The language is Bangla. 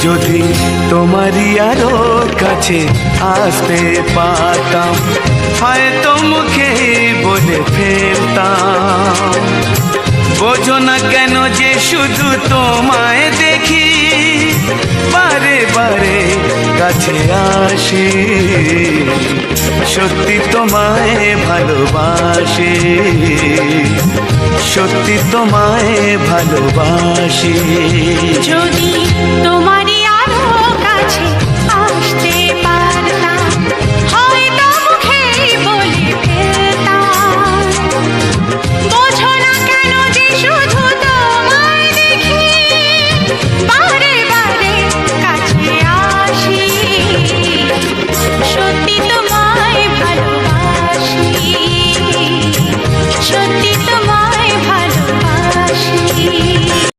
যদি তোমারই আরো কাছে আসতে পারতাম, হয়তো মুখে বলে ফেলতাম। বোঝো না কেন যে শুধু তোমায় দেখি, বারে বারে কাছে আসি। সত্যি তোমায় ভালোবাসি, সত্যি তোমায় ভালোবাসি। যদি